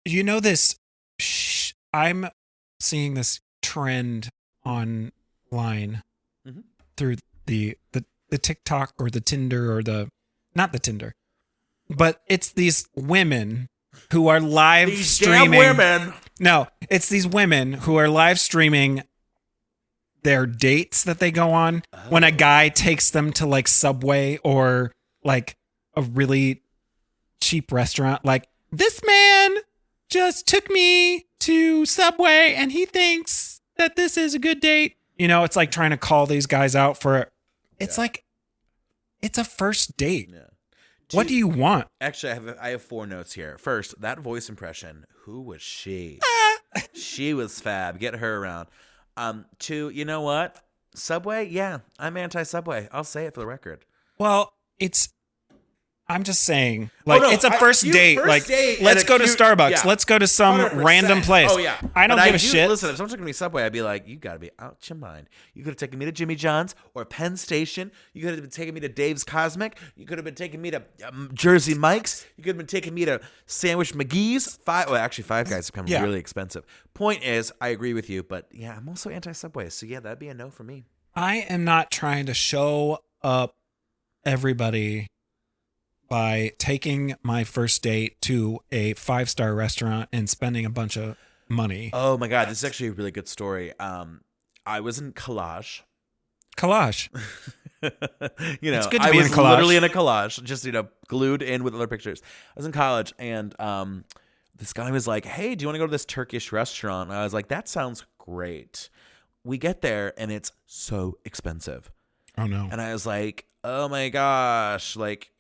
You know this, I'm seeing this trend online Mhm. through the TikTok or the Tinder or not the Tinder, but it's these women who are live These streaming. damn women. No, it's these women who are live streaming their dates that they go on when a guy takes them to like Subway or like a really cheap restaurant. Like, this man just took me to Subway and he thinks that this is a good date. You know, it's like trying to call these guys out for, it's like, it's a first date. Yeah. What do you want? Actually, I have 4 notes here. First, that voice impression. Who was she? She was fab. Get her around. 2, you know what? Subway? Yeah, I'm anti-Subway. I'll say it for the record. Well, I'm just saying, like, it's a first date. Let's go to Starbucks. Yeah. Let's go to some 100%. random place. Oh, yeah. I don't give a shit. Listen, if someone took me to Subway, I'd be like, you got to be out your mind. You could have taken me to Jimmy John's or Penn Station. You could have been taking me to Dave's Cosmic. You could have been taking me to Jersey Mike's. You could have been taking me to Sandwich McGee's. Five Guys have become really expensive. Point is, I agree with you, but yeah, I'm also anti-Subway. So yeah, that'd be a no for me. I am not trying to show up everybody by taking my first date to a 5-star restaurant and spending a bunch of money. Oh my God, this is actually a really good story. I was in collage. Collage. It's good to be in a collage. Literally in a collage, just glued in with other pictures. I was in college, and this guy was like, "Hey, do you want to go to this Turkish restaurant?" And I was like, "That sounds great." We get there, and it's so expensive. Oh no! And I was like, "Oh my gosh!" Like,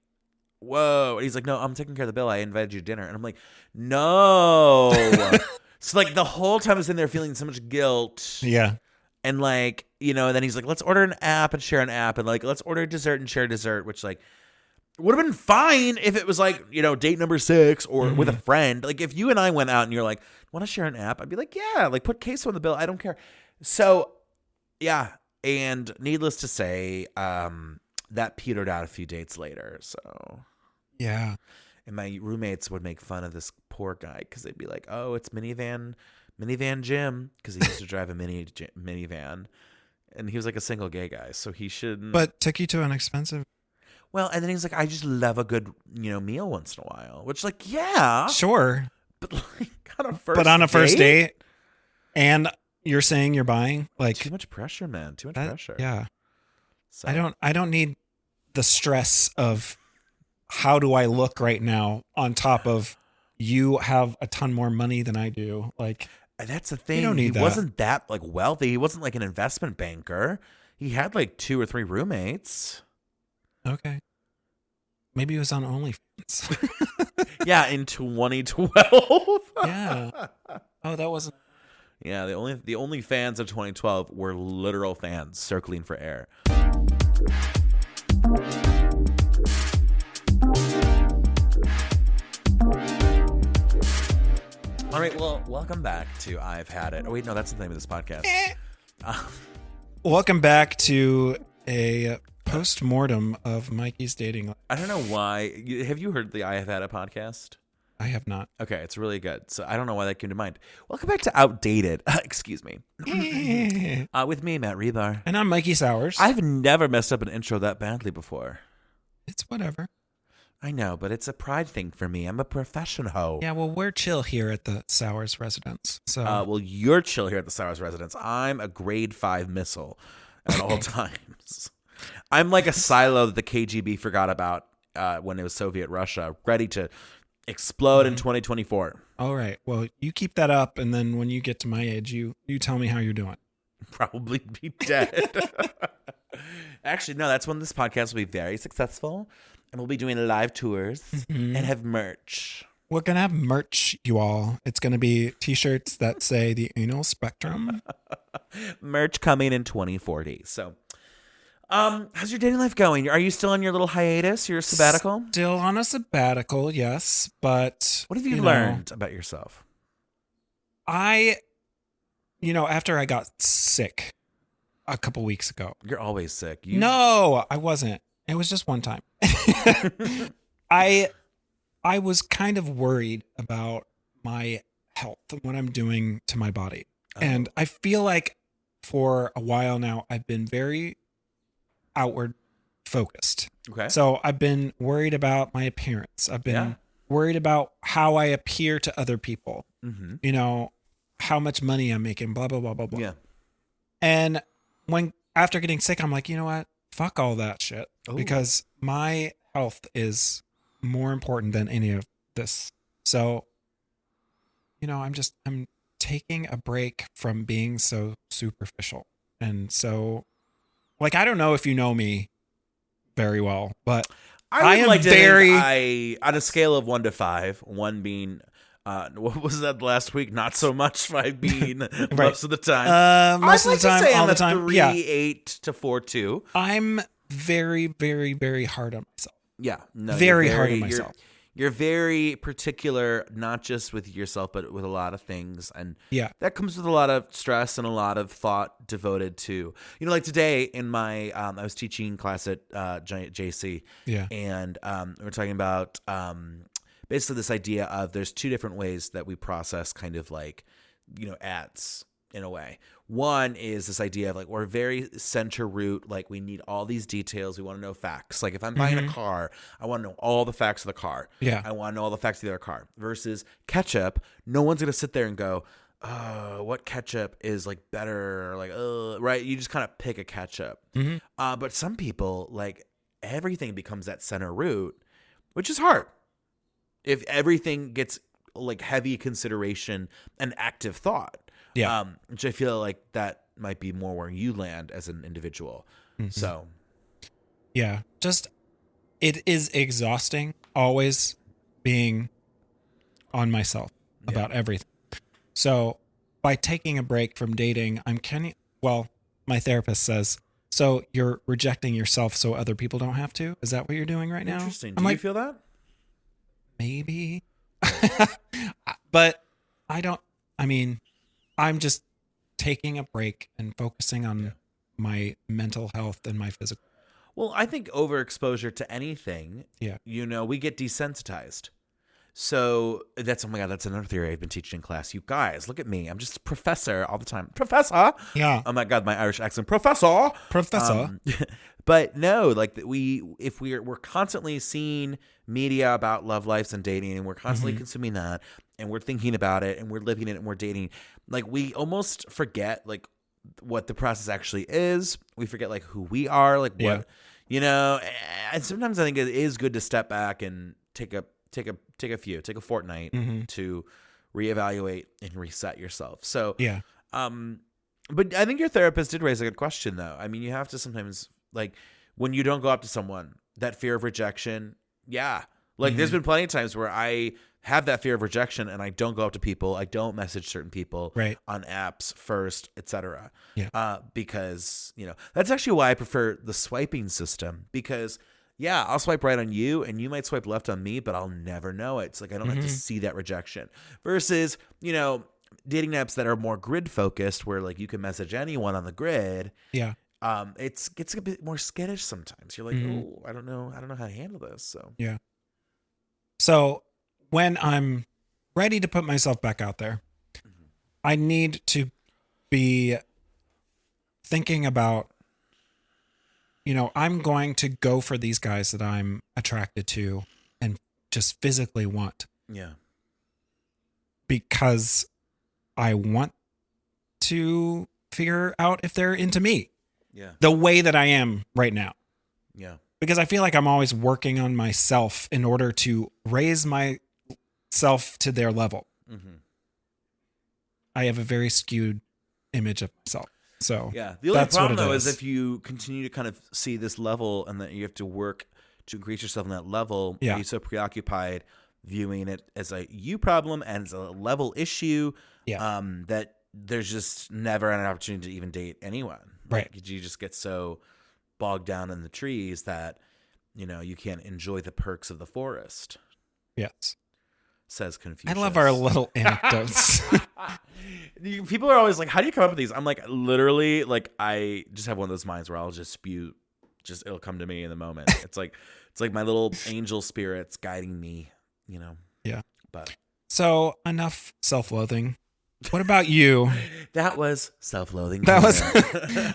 whoa. And he's like, "No, I'm taking care of the bill. I invited you to dinner." And I'm like, "No." So like the whole time I was in there feeling so much guilt. Yeah. And like, and then he's like, let's order an app and share an app. And like, let's order dessert and share dessert, which like would have been fine if it was like, date number 6 or with a friend. Like if you and I went out and you're like, want to share an app? I'd be like, yeah, like put queso on the bill. I don't care. So yeah. And needless to say, that petered out a few dates later. So yeah. And my roommates would make fun of this poor guy because they'd be like, oh, it's minivan Jim, because he used to drive a minivan, and he was like a single gay guy, so he shouldn't. But took you to an expensive. Well, and then he's like, I just love a good meal once in a while, which like Sure, but like on a first date, and you're saying you're buying like too much pressure, man, too much pressure. Yeah, so. I don't need the stress of how do I look right now on top of you have a ton more money than I do, like. That's the thing. You don't need he wasn't that like wealthy. He wasn't like an investment banker. He had like 2 or 3 roommates. Okay. Maybe he was on OnlyFans. Yeah, in 2012. Yeah. Oh, that wasn't. Yeah, the only fans of 2012 were literal fans circling for air. All right, well, welcome back to I've Had It. Oh, wait, no, that's the name of this podcast. Welcome back to a post-mortem of Mikey's dating life. I don't know why. Have you heard the I Have Had It podcast? I have not. Okay, it's really good. So I don't know why that came to mind. Welcome back to Outdated. Excuse me. With me, Matt Rebar. And I'm Mikey Sowers. I've never messed up an intro that badly before. It's whatever. I know, but it's a pride thing for me. I'm a professional. Yeah, well, we're chill here at the Sowers residence. So, well, you're chill here at the Sowers residence. I'm a grade 5 missile at all times. I'm like a silo that the KGB forgot about when it was Soviet Russia, ready to explode in 2024. All right. Well, you keep that up, and then when you get to my age, you tell me how you're doing. Probably be dead. Actually, no, that's when this podcast will be very successful. And we'll be doing live tours and have merch. We're going to have merch, you all. It's going to be t-shirts that say the anal spectrum. Merch coming in 2040. So, how's your dating life going? Are you still on your little hiatus, your sabbatical? Still on a sabbatical, yes. But what have you learned about yourself? After I got sick a couple weeks ago. You're always sick. No, I wasn't. It was just one time. I was kind of worried about my health and what I'm doing to my body. And I feel like for a while now, I've been very outward focused. Okay. So I've been worried about my appearance. I've been worried about how I appear to other people, you know, how much money I'm making, blah, blah, blah, blah, blah. Yeah. And after getting sick, I'm like, you know what? Fuck all that shit, because my health is more important than any of this. So, you know, I'm taking a break from being so superficial. And so, like, I don't know if you know me very well, but I would am like to very, think on a scale of 1 to 5, 1 being, what was that last week? Not so much. 5 being most of the time. most of the time, all the time. 3, 8 to 4, 2. I'm very, very, very hard on myself. Yeah. No, very hard on myself. You're very particular, not just with yourself, but with a lot of things. And that comes with a lot of stress and a lot of thought devoted to, you know, like today in my, I was teaching class at JC. Yeah. And we're talking about basically this idea of there's 2 different ways that we process kind of like, you know, ads in a way. One is this idea of like, we're very center root. Like we need all these details. We want to know facts. Like if I'm buying a car, I want to know all the facts of the car. Yeah. I want to know all the facts of the other car versus ketchup. No one's going to sit there and go, what ketchup is like better? Or like, right. You just kind of pick a ketchup. But some people, like everything becomes that center root, which is hard. If everything gets like heavy consideration and active thought. Yeah. Which I feel like that might be more where you land as an individual. So. Yeah. Just, it is exhausting always being on myself about everything. So by taking a break from dating, my therapist says, so you're rejecting yourself so other people don't have to? Is that what you're doing right now? Interesting. Do you feel that? Maybe. But I'm just taking a break and focusing on my mental health and my physical. Well, I think overexposure to anything, you know, we get desensitized. So that's another theory I've been teaching in class. You guys, look at me. I'm just a professor all the time. Professor. Yeah. Oh my God, my Irish accent. Professor. But no, like we're constantly seeing media about love lives and dating, and we're constantly consuming that, and we're thinking about it, and we're living it, and we're dating. Like we almost forget like what the process actually is. We forget like who we are, like what, you know. And sometimes I think it is good to step back and take a fortnight to reevaluate and reset yourself. So but I think your therapist did raise a good question though. I mean, you have to sometimes, like when you don't go up to someone, that fear of rejection. Yeah. Like there's been plenty of times where I have that fear of rejection and I don't go up to people. I don't message certain people on apps first, etc. Because, you know, that's actually why I prefer the swiping system, because I'll swipe right on you and you might swipe left on me, but I'll never know it. It's like I don't have to see that rejection versus, you know, dating apps that are more grid focused where like you can message anyone on the grid. Yeah. It gets a bit more skittish sometimes. You're like, oh, I don't know how to handle this. So So when I'm ready to put myself back out there, I need to be thinking about, you know, I'm going to go for these guys that I'm attracted to and just physically want. Yeah. Because I want to figure out if they're into me. Yeah. The way that I am right now. Yeah. Because I feel like I'm always working on myself in order to raise myself to their level. I have a very skewed image of myself. So yeah, the only problem though is if you continue to kind of see this level and that you have to work to increase yourself in that level, you're so preoccupied viewing it as a you problem and as a level issue that there's just never an opportunity to even date anyone. Right. Like, you just get so bogged down in the trees that, you know, you can't enjoy the perks of the forest. Yes. Says Confucius. I love our little anecdotes. People are always like, how do you come up with these? I'm like, literally, like, I just have one of those minds where I'll just spew, it'll come to me in the moment. It's like my little angel spirits guiding me, you know? Yeah. But So enough self-loathing. What about you? That was self-loathing. That was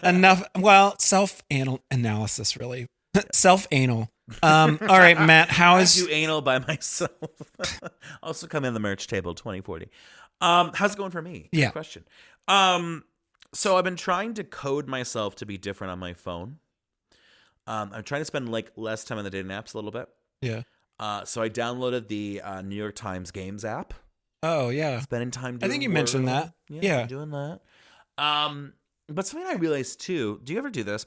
enough. Well, self-analysis, really. Self-anal. All right, Matt, how I is... do anal by myself. Also come in the merch table 2040. How's it going for me? Yeah. Good question. So I've been trying to code myself to be different on my phone. I'm trying to spend like less time on the dating apps a little bit. Yeah. So I downloaded the New York Times Games app. Oh, yeah. Spending time doing I think you mentioned that. Yeah. I'm doing that. But something I realized too, do you ever do this?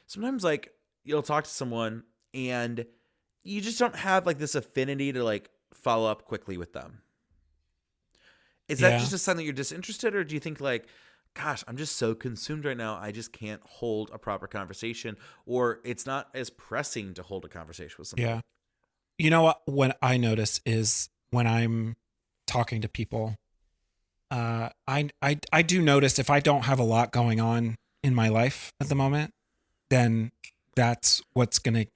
Sometimes like you'll talk to someone and you just don't have like this affinity to like follow up quickly with them. Is that just a sign that you're disinterested, or do you think like, gosh, I'm just so consumed right now, I just can't hold a proper conversation, or it's not as pressing to hold a conversation with someone? Yeah. You know what I notice is when I'm talking to people, I do notice if I don't have a lot going on in my life at the moment, then that's what's going to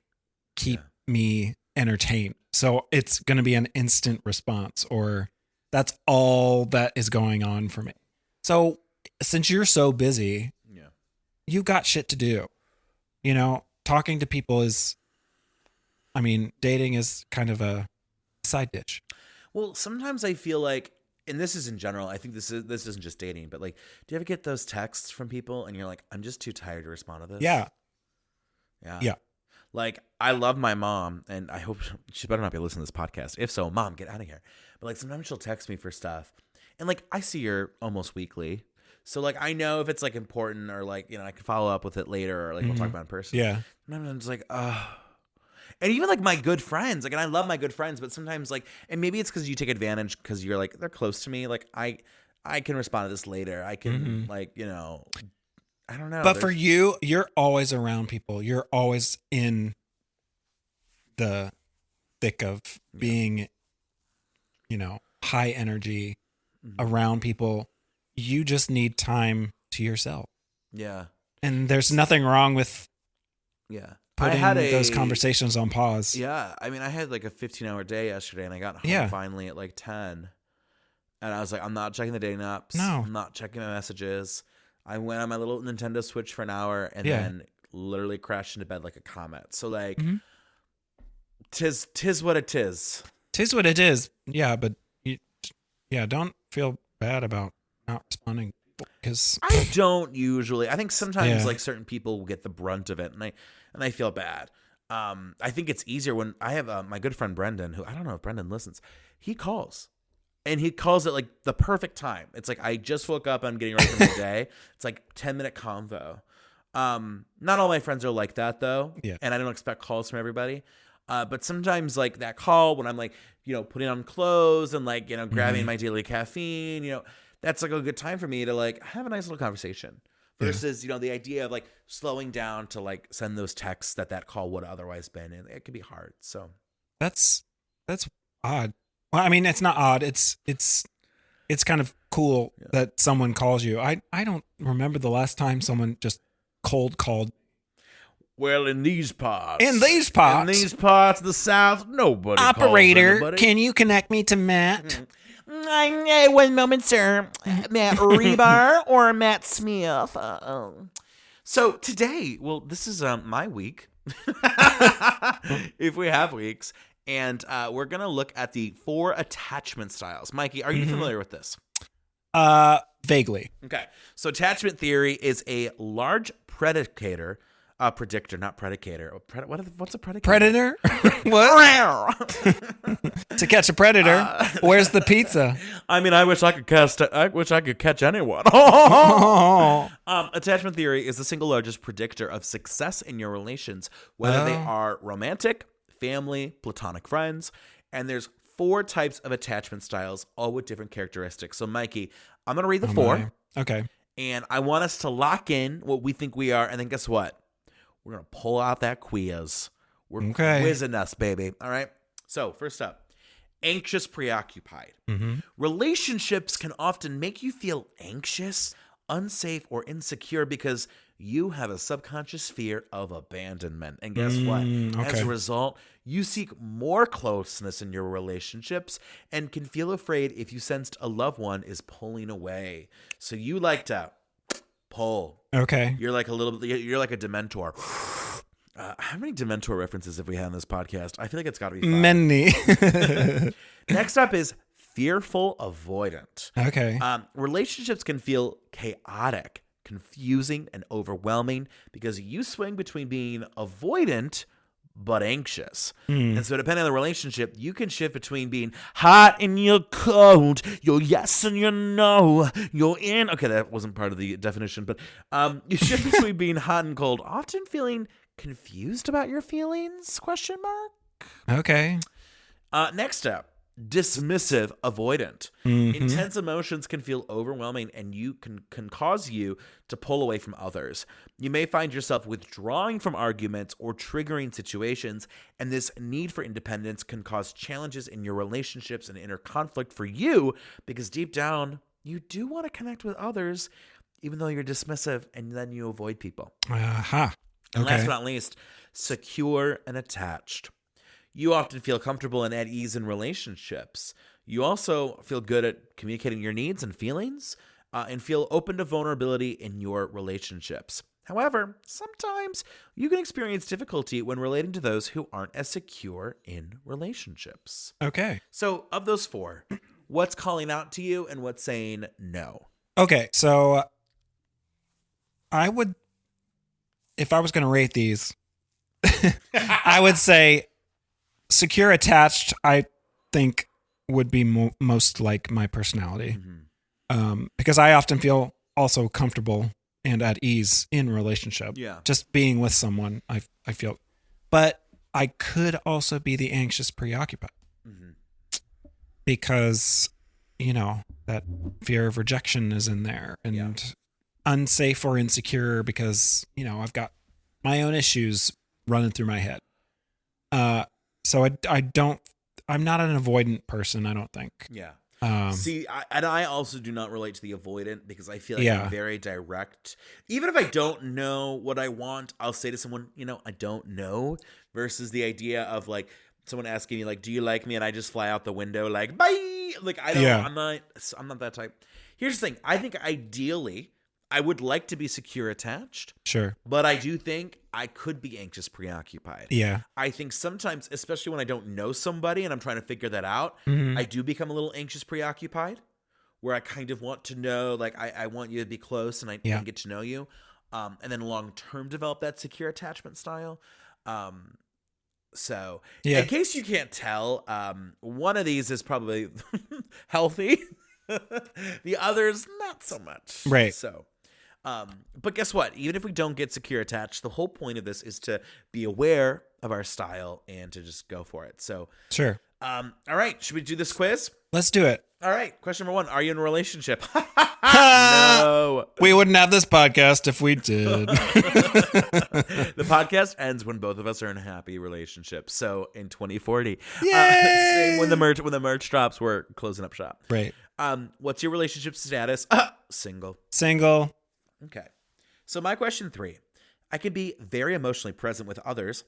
keep me entertained. So it's going to be an instant response, or that's all that is going on for me. So since you're so busy, you got shit to do. You know, talking to people is, I mean, dating is kind of a side dish. Well, sometimes I feel like, and this is in general, I think this isn't just dating, but like, do you ever get those texts from people and you're like, I'm just too tired to respond to this? Yeah. Yeah. Like, I love my mom, and I hope she better not be listening to this podcast. If so, Mom, get out of here. But like, sometimes she'll text me for stuff, and like, I see her almost weekly. So like, I know if it's like important, or like, you know, I can follow up with it later, or like we'll talk about it in person. Yeah. Sometimes I'm just like, and even like my good friends, like, and I love my good friends, but sometimes like, and maybe it's because you take advantage because you're like, they're close to me. Like I can respond to this later. I can like, you know, I don't know. But for you, you're always around people. You're always in the thick of being, you know, high energy around people. You just need time to yourself. Yeah. And there's nothing wrong with putting those conversations on pause. Yeah. I mean, I had like a 15-hour day yesterday, and I got home finally at like 10. And I was like, I'm not checking the dating apps. No. I'm not checking my messages. I went on my little Nintendo Switch for an hour and then literally crashed into bed like a comet. So like, tis what it is. Tis what it is. Yeah, but don't feel bad about not responding, because I don't usually. I think sometimes like certain people will get the brunt of it, and I feel bad. I think it's easier when I have my good friend Brendan, who I don't know if Brendan listens. He calls. And he calls it like the perfect time. It's like, I just woke up, I'm getting ready for my day. It's like 10-minute convo. Not all my friends are like that though. Yeah. And I don't expect calls from everybody. But sometimes like that call when I'm like, you know, putting on clothes and like, you know, grabbing my daily caffeine, you know, that's like a good time for me to like have a nice little conversation versus, you know, the idea of like slowing down to like send those texts that call would have otherwise been. And it could be hard. So that's odd. Well, I mean, it's not odd. It's kind of cool that someone calls you. I don't remember the last time someone just cold called. Well, in these parts of the South, nobody Operator, calls can you connect me to Matt? 1 moment, sir. Matt Rebar or Matt Smith? So today, well, this is my week, if we have weeks. And we're going to look at the 4 attachment styles. Mikey, are you familiar with this? Vaguely. Okay. So attachment theory is a large predictor. What's a predicator? Predator? What? To catch a predator, where's the pizza? I mean, I wish I could catch anyone. Attachment theory is the single largest predictor of success in your relations, whether they are romantic, family, platonic friends, and there's 4 types of attachment styles, all with different characteristics. So, Mikey, I'm going to read the 4. Okay. And I want us to lock in what we think we are, and then guess what? We're going to pull out that quiz. We're quizzing us, baby. All right? So, first up, anxious preoccupied. Relationships can often make you feel anxious, unsafe or insecure because you have a subconscious fear of abandonment. And guess what? As a result, you seek more closeness in your relationships and can feel afraid if you sensed a loved one is pulling away. So you like to pull. Okay. You're like a Dementor. How many Dementor references have we had on this podcast? I feel like it's got to be 5. Many. Next up is fearful avoidant. Okay. Relationships can feel chaotic, confusing, and overwhelming because you swing between being avoidant but anxious. And so depending on the relationship, you can shift between being hot and you're cold, you're yes and you're no, you're in. Okay, that wasn't part of the definition, but you shift between being hot and cold, often feeling confused about your feelings, ? Okay. Next up, dismissive avoidant. Intense emotions can feel overwhelming and you can cause you to pull away from others. You may find yourself withdrawing from arguments or triggering situations, and this need for independence can cause challenges in your relationships and inner conflict for you because deep down, you do want to connect with others even though you're dismissive and then you avoid people. Aha. And last Okay. but not least, secure and attached. You often feel comfortable and at ease in relationships. You also feel good at communicating your needs and feelings and feel open to vulnerability in your relationships. However, sometimes you can experience difficulty when relating to those who aren't as secure in relationships. Okay. So, of those 4, what's calling out to you and what's saying no? Okay. So if I was going to rate these, I would say secure attached, I think would be most like my personality. Because I often feel also comfortable and at ease in relationship. Yeah. Just being with someone, I feel. But I could also be the anxious preoccupied. Because, that fear of rejection is in there and unsafe or insecure because, I've got my own issues running through my head. So I'm not an avoidant person, I don't think. Yeah. See, I also do not relate to the avoidant because I feel like Yeah. I'm very direct. Even if I don't know what I want, I'll say to someone, I don't know, versus the idea of like someone asking me like, do you like me? And I just fly out the window like, bye. Like, I'm not that type. Here's the thing. I think ideally I would like to be secure attached. Sure. But I do think I could be anxious preoccupied. Yeah. I think sometimes, especially when I don't know somebody and I'm trying to figure that out, I do become a little anxious preoccupied where I kind of want to know, like, I want you to be close and I get to know you. And then long-term develop that secure attachment style. So in case you can't tell, one of these is probably healthy. The others, not so much. Right. So, but guess what? Even if we don't get secure attached, the whole point of this is to be aware of our style and to just go for it. So, Sure. all right. Should we do this quiz? Let's do it. All right. Question number 1. Are you in a relationship? No. We wouldn't have this podcast if we did. The podcast ends when both of us are in happy relationships. So in 2040, Yay! same when the merch drops, we're closing up shop. Right. What's your relationship status? Single. Single. Okay. So my question 3, I can be very emotionally present with others.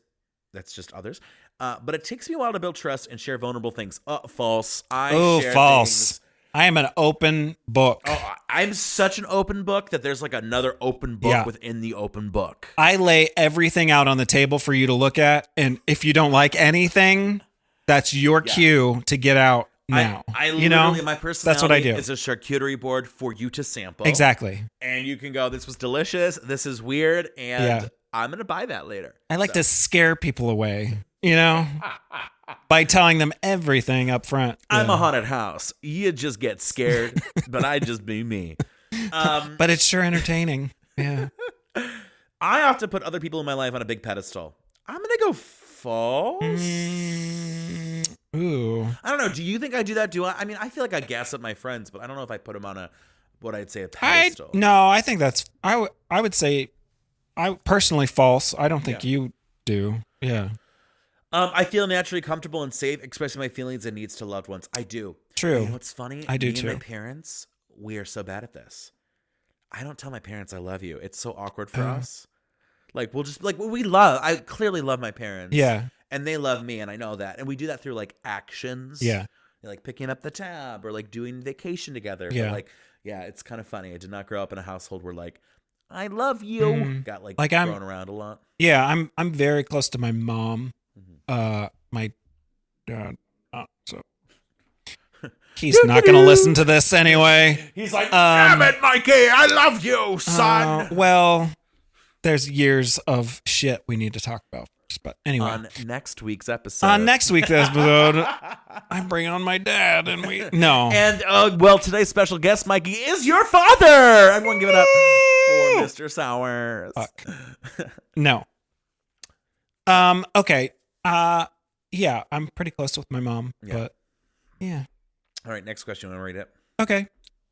That's just others. But it takes me a while to build trust and share vulnerable things. False. Oh, share false. things. I am an open book. Oh, I'm such an open book that there's like another open book within the open book. I lay everything out on the table for you to look at. And if you don't like anything, that's your cue to get out now. I literally, my personality that's what I do. is a charcuterie board for you to sample. Exactly. And you can go, this was delicious. This is weird. And I'm going to buy that later. I like to scare people away, by telling them everything up front. I'm a haunted house. You just get scared, but I just be me. But it's sure entertaining. Yeah. I often put other people in my life on a big pedestal. I'm going to go false. Ooh. I don't know. Do you think I do that? I mean, I feel like I gas up my friends, but I don't know if I put them on what I'd say a pedestal. No, I think that's, I would say, I personally false. I don't think you do. Yeah. I feel naturally comfortable and safe expressing my feelings and needs to loved ones. I do. True. You know what's funny? I do Me too. and my parents, we are so bad at this. I don't tell my parents I love you. It's so awkward for us. Like I clearly love my parents. Yeah. And they love me, and I know that. And we do that through like actions. Yeah. Like picking up the tab or like doing vacation together. Yeah. But like, yeah, it's kind of funny. I did not grow up in a household where like, I love you. Got like thrown around a lot. Yeah, I'm very close to my mom. My dad. So he's not going to listen to this anyway. He's like, damn it, Mikey, I love you, son. Well, there's years of shit we need to talk about first. But anyway. On next week's episode. I'm bringing on my dad and no. And, well, today's special guest, Mikey, is your father. Everyone give it up for Mr. Sowers. Fuck. No. Okay. Yeah, I'm pretty close with my mom, but yeah. All right, next question. You want to read it? Okay.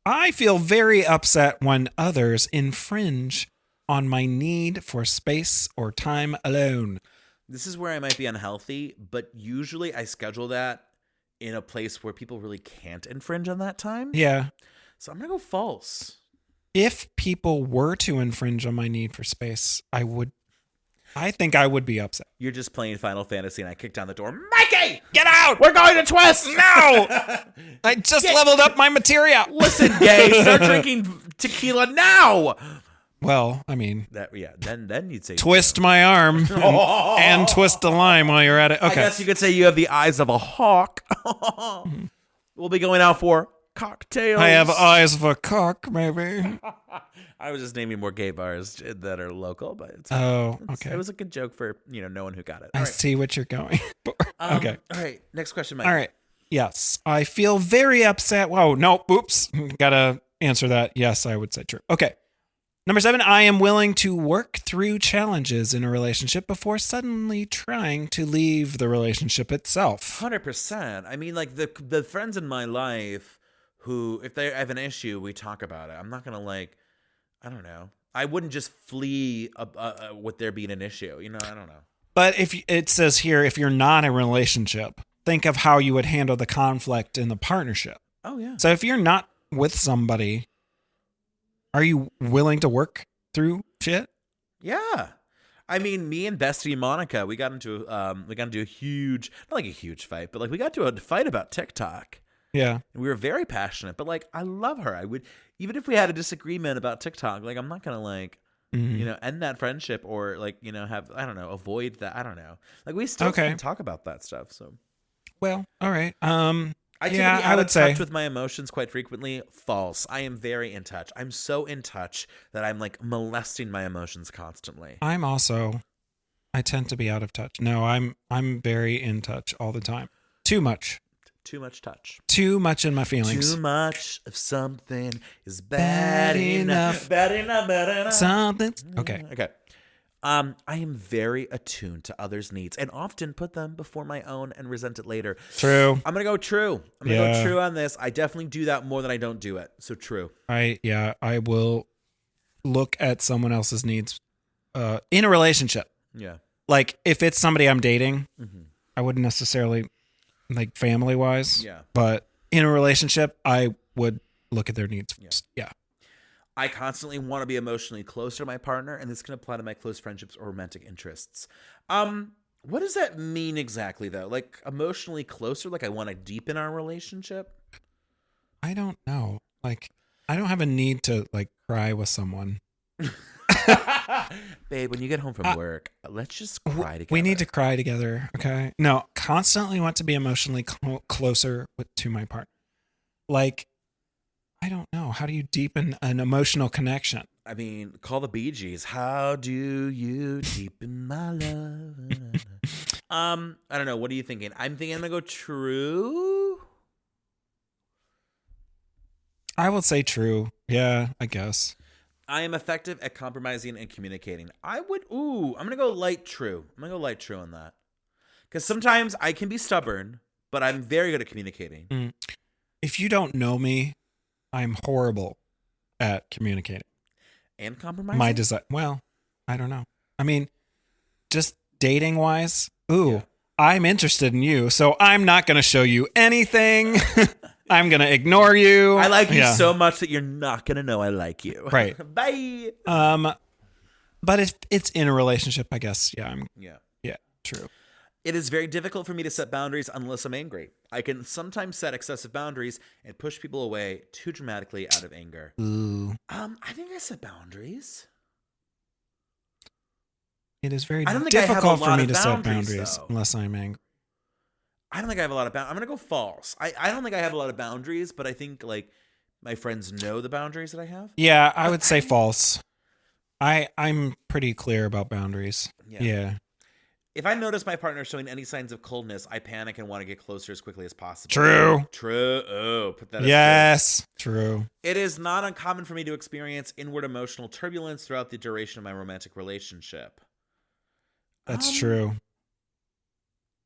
I feel very upset when others infringe on my need for space or time alone. This is where I might be unhealthy, but usually I schedule that in a place where people really can't infringe on that time. Yeah. So I'm going to go false. If people were to infringe on my need for space, I think I would be upset. You're just playing Final Fantasy and I kick down the door. Mikey! Get out! We're going to Twist! No! I just leveled up my materia. Listen, gay, start drinking tequila now! Well, I mean, then you'd say twist my arm and twist a lime while you're at it. Okay. I guess you could say you have the eyes of a hawk. We'll be going out for cocktails. I have eyes of a cock, maybe. I was just naming more gay bars that are local, but okay. It was a good joke for no one who got it. I see what you're going for. Okay. All right. Next question, Mike. All right. Yes, I feel very upset. Whoa, no, oops. Gotta answer that. Yes, I would say true. Okay. Number 7, I am willing to work through challenges in a relationship before suddenly trying to leave the relationship itself. 100%. I mean, like the friends in my life who, if they have an issue, we talk about it. I'm not going to I don't know. I wouldn't just flee with there being an issue. I don't know. But if it says here, if you're not in a relationship, think of how you would handle the conflict in the partnership. Oh, yeah. So if you're not with somebody, are you willing to work through shit? Yeah. I mean, me and bestie Monica, we got into a huge, not like a huge fight, but we got to a fight about TikTok. Yeah. And we were very passionate, but I love her. I would, even if we had a disagreement about TikTok, I'm not going to end that friendship or have, I don't know, avoid that. I don't know. We still can talk about that stuff. So, well, all right. I tend to be out of touch with my emotions quite frequently. False. I am very in touch. I'm so in touch that I'm molesting my emotions constantly. I tend to be out of touch. No, I'm very in touch all the time. Too much. Too much touch. Too much in my feelings. Too much of something is bad enough. Bad enough. Bad enough. Something. Okay. Okay. I am very attuned to others' needs and often put them before my own and resent it later. True. I'm going to go true. I'm going to go true on this. I definitely do that more than I don't do it. So true. I will look at someone else's needs in a relationship. Yeah. If it's somebody I'm dating, I wouldn't necessarily family wise. Yeah. But in a relationship, I would look at their needs first. Yeah. I constantly want to be emotionally close to my partner, and this can apply to my close friendships or romantic interests. What does that mean exactly, though? Emotionally closer? I want to deepen our relationship? I don't know. I don't have a need to cry with someone. Babe, when you get home from work, let's just cry together. We need to cry together, okay? No, constantly want to be emotionally closer to my partner. I don't know. How do you deepen an emotional connection? I mean, call the Bee Gees. How do you deepen my love? I don't know. What are you thinking? I'm thinking I'm going to go true. I would say true. Yeah, I guess. I am effective at compromising and communicating. I'm going to go light true. I'm going to go light true on that. Because sometimes I can be stubborn, but I'm very good at communicating. If you don't know me, I'm horrible at communicating. And compromising? My desire. Well, I don't know. I mean, just dating wise, I'm interested in you, so I'm not going to show you anything. I'm gonna ignore you. I like you so much that you're not gonna know I like you. Right. Bye. But if it's in a relationship, I guess, yeah, true. It is very difficult for me to set boundaries unless I'm angry. I can sometimes set excessive boundaries and push people away too dramatically out of anger. Ooh. I think I set boundaries. It is very I don't think I have a difficult for lot me of to set boundaries, boundaries though. unless I'm angry. I don't think I have a lot of boundaries. I'm going to go false. I don't think I have a lot of boundaries, but I think like my friends know the boundaries that I have. Yeah, I would say false. I'm pretty clear about boundaries. Yeah. If I notice my partner showing any signs of coldness, I panic and want to get closer as quickly as possible. True. Oh, put that as Yes. True. It is not uncommon for me to experience inward emotional turbulence throughout the duration of my romantic relationship. That's true.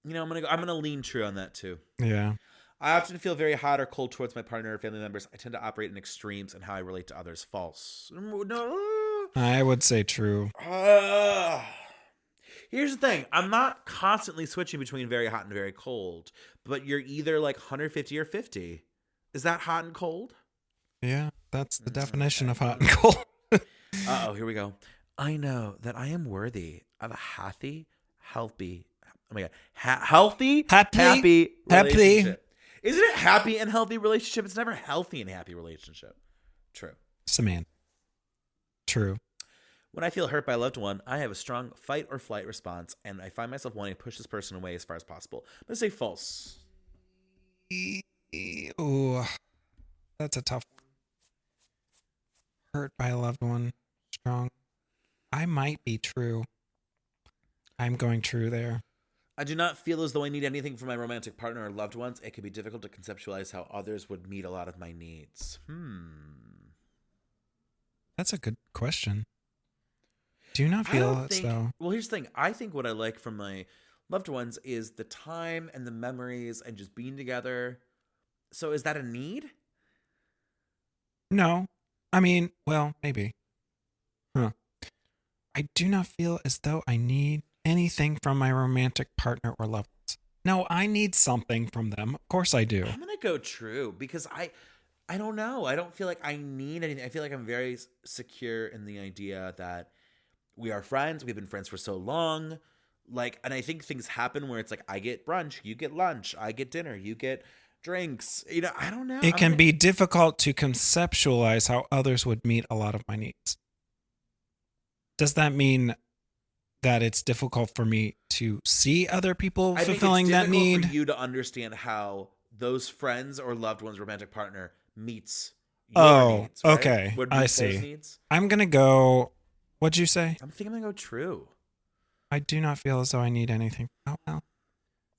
You know, I'm gonna lean true on that too. Yeah. I often feel very hot or cold towards my partner or family members. I tend to operate in extremes in how I relate to others. False. No. I would say true. Here's the thing. I'm not constantly switching between very hot and very cold, but you're either like 150 or 50. Is that hot and cold? Yeah, that's the definition of hot and cold. Uh-oh, here we go. I know that I am worthy of a healthy, happy relationship. Isn't it happy and healthy relationship? It's never healthy and happy relationship. True. Samantha. True. When I feel hurt by a loved one, I have a strong fight or flight response, and I find myself wanting to push this person away as far as possible. Let's say false. Ooh, that's a tough one. Hurt by a loved one. Strong. I might be true. I'm going true there. I do not feel as though I need anything from my romantic partner or loved ones. It can be difficult to conceptualize how others would meet a lot of my needs. That's a good question. Do you not feel as though... Well, here's the thing. I think what I like from my loved ones is the time and the memories and just being together. So is that a need? No. I mean, well, maybe. Huh. I do not feel as though I need anything from my romantic partner or loved ones. No, I need something from them. Of course I do. I'm going to go true because I don't know. I don't feel like I need anything. I feel like I'm very secure in the idea that we are friends. We've been friends for so long. Like, and I think things happen where it's like, I get brunch, you get lunch, I get dinner, you get drinks. You know, I don't know. It can be difficult to conceptualize how others would meet a lot of my needs. Does that mean that it's difficult for me to see other people fulfilling that need? I think it's difficult for you to understand how those friends or loved ones' romantic partner meets your needs, right? Okay. Would I meet see. those needs. I'm going to go... What'd you say? I'm thinking I'm going to go true. I do not feel as though I need anything. Oh, well.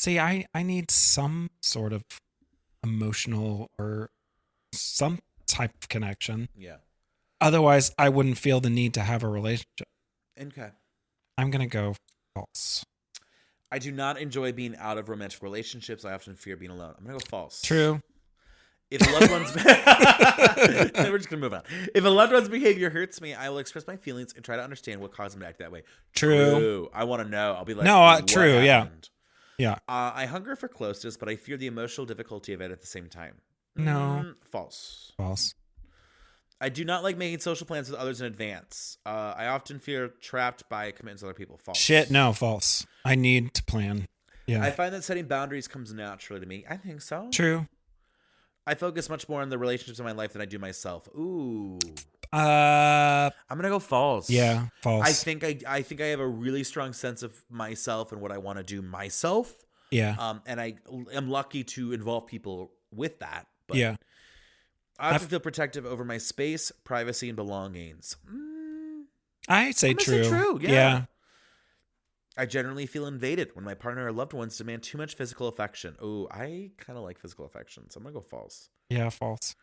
See, I need some sort of emotional or some type of connection. Yeah. Otherwise, I wouldn't feel the need to have a relationship. Okay. I'm going to go false. I do not enjoy being out of romantic relationships. I often fear being alone. I'm going to go false. True. If a loved one's we're just gonna move on. If a loved one's behavior hurts me, I will express my feelings and try to understand what caused them to act that way. True. I want to know. I'll be like, no, true. Happened? Yeah. I hunger for closeness, but I fear the emotional difficulty of it at the same time. No. False. False. I do not like making social plans with others in advance. I often feel trapped by commitments to other people. False. Shit. No. False. I need to plan. Yeah. I find that setting boundaries comes naturally to me. I think so. True. I focus much more on the relationships in my life than I do myself. Ooh. I'm gonna go false. Yeah, false. I think I have a really strong sense of myself and what I want to do myself. Yeah. And I am lucky to involve people with that. But yeah. I often feel protective over my space, privacy, and belongings. I say true. Say true. Yeah. Yeah. I generally feel invaded when my partner or loved ones demand too much physical affection. Oh, I kind of like physical affection, so I'm gonna go false. Yeah, false.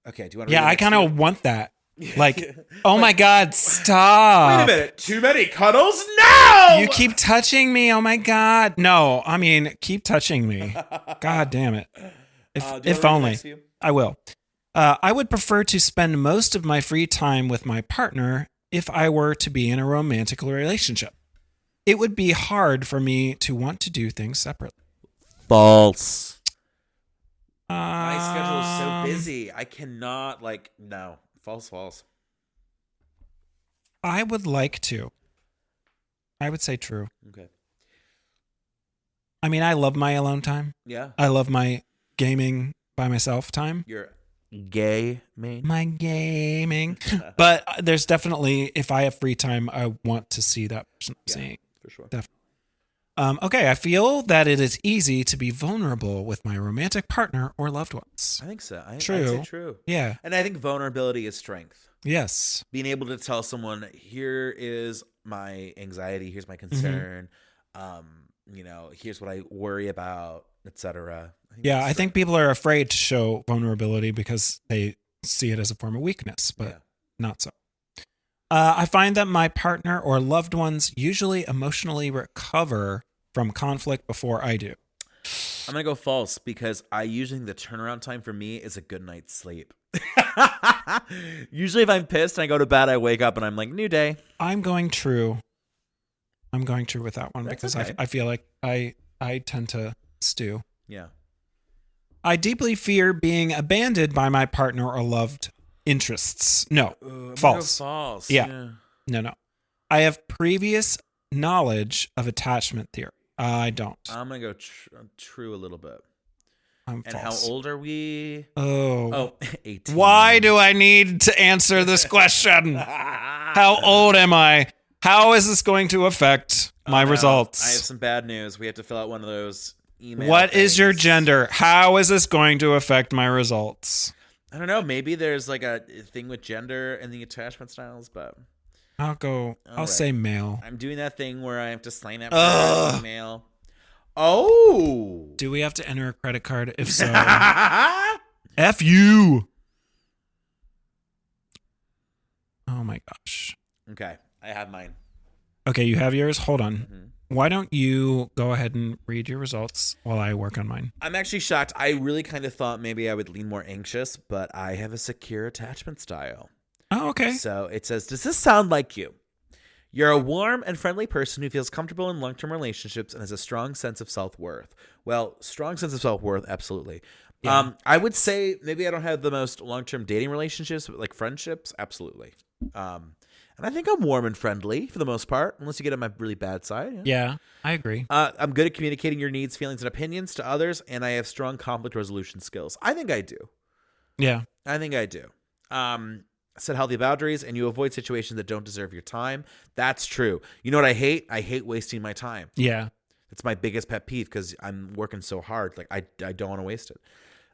Okay, do you want to? Yeah, I kind of want that. Like, oh my God, stop! Wait a minute, too many cuddles? No! You keep touching me. Oh my God, no! I mean, keep touching me. God damn it! If only I will. I would prefer to spend most of my free time with my partner if I were to be in a romantic relationship. It would be hard for me to want to do things separately. False. I agree. I cannot no. False. I would like to. I would say true. Okay. I mean, I love my alone time. Yeah. I love my gaming by myself time. You're gay, man. My gaming. But there's definitely, if I have free time, I want to see that person I'm seeing. For sure. Definitely. Okay, I feel that it is easy to be vulnerable with my romantic partner or loved ones. I think so. I'd True. say true. Yeah. And I think vulnerability is strength. Yes. Being able to tell someone, here is my anxiety, here's my concern, here's what I worry about, etc. Yeah, I think people are afraid to show vulnerability because they see it as a form of weakness, but not so. I find that my partner or loved ones usually emotionally recover from conflict before I do. I'm going to go false because I usually think the turnaround time for me is a good night's sleep. Usually if I'm pissed and I go to bed, I wake up and I'm like, new day. I'm going true. With that one. That's because okay. I feel like I tend to stew. Yeah. I deeply fear being abandoned by my partner or loved interests. No, false. False. Yeah. No. I have previous knowledge of attachment theory. I don't. I'm going to go true a little bit. I'm And false. how old are we? Oh, 18. Why do I need to answer this question? How old am I? How is this going to affect my results? I have some bad news. We have to fill out one of those emails. What is your gender? How is this going to affect my results? I don't know. Maybe there's like a thing with gender and the attachment styles, but I'll right. say male. I'm doing that thing where I have to sign up Ugh. for an email. Oh. Do we have to enter a credit card? If so, F you. Oh my gosh. Okay. I have mine. Okay, you have yours? Hold on. Mm-hmm. Why don't you go ahead and read your results while I work on mine? I'm actually shocked. I really kind of thought maybe I would lean more anxious, but I have a secure attachment style. Oh, okay. So it says, does this sound like you? You're a warm and friendly person who feels comfortable in long-term relationships and has a strong sense of self-worth. Well, strong sense of self-worth, absolutely. Yeah. I would say maybe I don't have the most long-term dating relationships, but like friendships, absolutely. And I think I'm warm and friendly for the most part, unless you get on my really bad side. Yeah, I agree. I'm good at communicating your needs, feelings, and opinions to others, and I have strong conflict resolution skills. I think I do. Yeah. I think I do. Set healthy boundaries, and you avoid situations that don't deserve your time. That's true. You know what I hate? I hate wasting my time. Yeah. It's my biggest pet peeve because I'm working so hard. Like I don't want to waste it.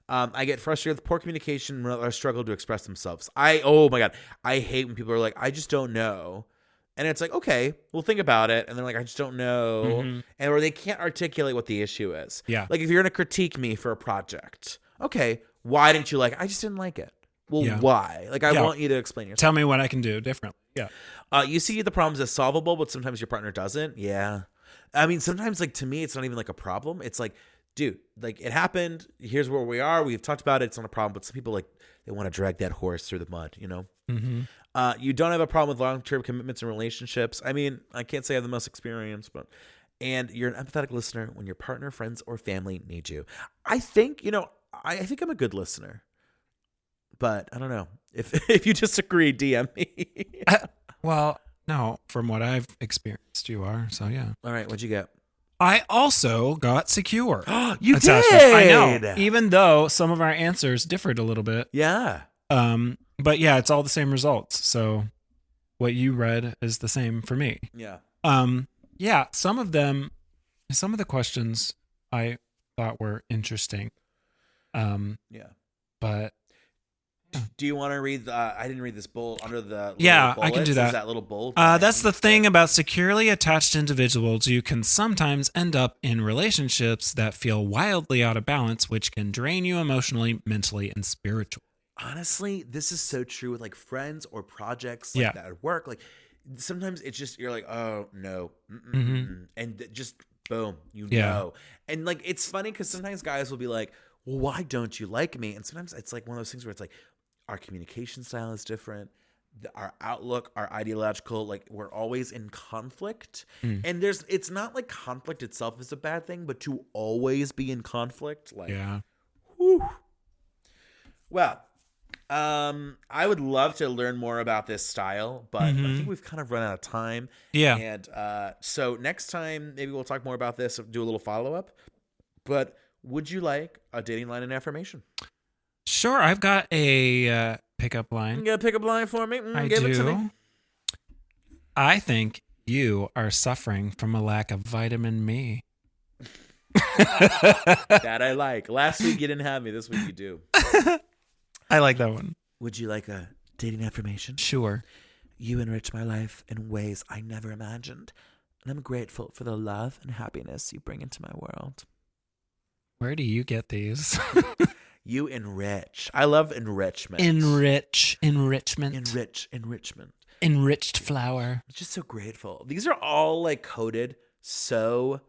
I get frustrated with poor communication or struggle to express themselves. Oh my God. I hate when people are like, I just don't know. And it's like, okay, well, think about it. And they're like, I just don't know. Mm-hmm. And or they can't articulate what the issue is. Yeah. Like if you're going to critique me for a project, okay, why didn't you like it? I just didn't like it. Well, Yeah. why? Like, I Yeah. want you to explain yourself. Tell me what I can do differently. Yeah. You see the problems as solvable, but sometimes your partner doesn't. Yeah. I mean, sometimes, like, to me, it's not even like a problem. It's like, dude, like, it happened. Here's where we are. We've talked about it. It's not a problem. But some people, like, they want to drag that horse through the mud, you know? Mm-hmm. You don't have a problem with long-term commitments and relationships. I mean, I can't say I have the most experience, but... And you're an empathetic listener when your partner, friends, or family need you. I think, I think I'm a good listener. But I don't know. If you disagree, DM me. Well, no, from what I've experienced, you are. So, yeah. All right, what'd you get? I also got secure. You attachment. did. I know. Even though some of our answers differed a little bit. Yeah. But yeah, it's all the same results. So what you read is the same for me. Yeah. Yeah, some of the questions I thought were interesting. Yeah. But do you want to read I didn't read this bold under the yeah, little I can do bullets. that. Is that little bold? That's the thing about securely attached individuals. You can sometimes end up in relationships that feel wildly out of balance, which can drain you emotionally, mentally, and spiritually. Honestly, this is so true with like friends or projects like that at work. Like sometimes it's just you're like, oh no, and just boom, know. And like it's funny because sometimes guys will be like, well, why don't you like me? And sometimes it's like one of those things where it's like our communication style is different, our outlook, our ideological, like we're always in conflict. And it's not like conflict itself is a bad thing, but to always be in conflict, like, whew. Well, I would love to learn more about this style, but I think we've kind of run out of time. Yeah. And so next time, maybe we'll talk more about this, do a little follow-up. But would you like a dating line and affirmation? Sure, I've got a pickup line. You got a pickup line for me? I Give do. it to me. I think you are suffering from a lack of vitamin me. That I like. Last week you didn't have me. This week you do. I like that one. Would you like a dating affirmation? Sure. You enrich my life in ways I never imagined, and I'm grateful for the love and happiness you bring into my world. Where do you get these? You enrich. I love enrichment. Enrichment. Enrichment. Enriched flour. I'm just so grateful. These are all like coded so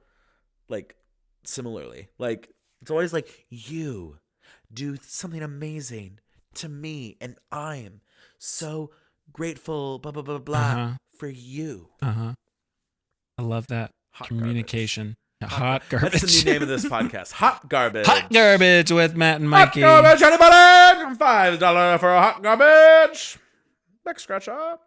like similarly. Like it's always like you do something amazing to me, and I'm so grateful. Blah blah blah blah for you. I love that Hot communication. Hot garbage. That's the new name of this podcast. Hot garbage. Hot garbage with Matt and Mikey. Hot garbage, anybody? $5 for a hot garbage. Back scratcher. All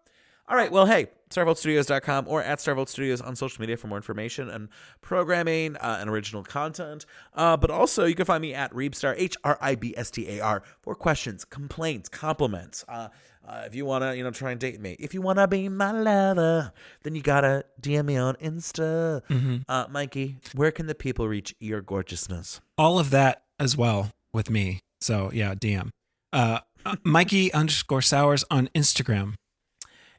right. Well, hey, StarVoltStudios.com or at Starvolt Studios on social media for more information and programming and original content. But also, you can find me at Reebstar, HRIBSTAR, for questions, complaints, compliments. If you want to, try and date me. If you want to be my lover, then you got to DM me on Insta. Mikey, where can the people reach your gorgeousness? All of that as well with me. So, yeah, DM. Mikey_Sowers on Instagram.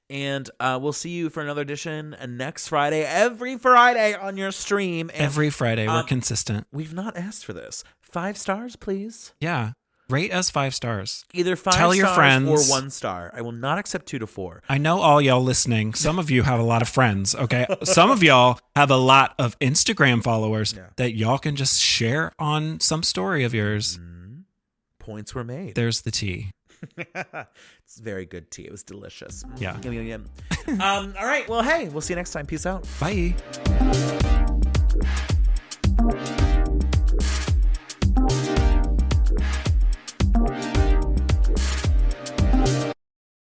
And we'll see you for another edition next Friday, every Friday on your stream. And, every Friday. We're consistent. We've not asked for this. 5 stars, please. Yeah. Rate us 5 stars. Either 5 Tell stars your friends. or 1 star. I will not accept 2 to 4. I know all y'all listening. Some of you have a lot of friends, okay? Some of y'all have a lot of Instagram followers that y'all can just share on some story of yours. Points were made. There's the tea. It's very good tea. It was delicious. Yeah. All right. Well, hey, we'll see you next time. Peace out. Bye.